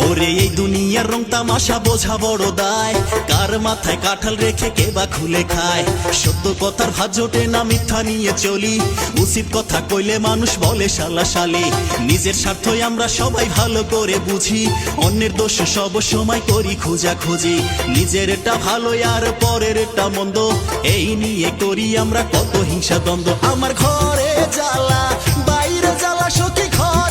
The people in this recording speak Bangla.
ওরে এই দুনিয়ার রং তামাশা বোঝা বড় দায়, কার মাথায় কাঁঠাল রেখে কে বা খুলে খায়। সত্য কথার ভাত জোটে না, মিথ্যা নিয়ে চলি, উচিত কথা কইলে মানুষ বলে শালা শালি। নিজের স্বার্থই আমরা সবাই ভালো করে বুঝি, অন্যের দোষ সব সময় করি খোঁজাখুঁজি। নিজের এটা ভালো আর পরের এটা মন্দ, এই নিয়ে করি আমরা কত হিংসা দ্বন্দ্ব। আমার ঘরে জ্বালা বাইরে জ্বালা, সখী ঘর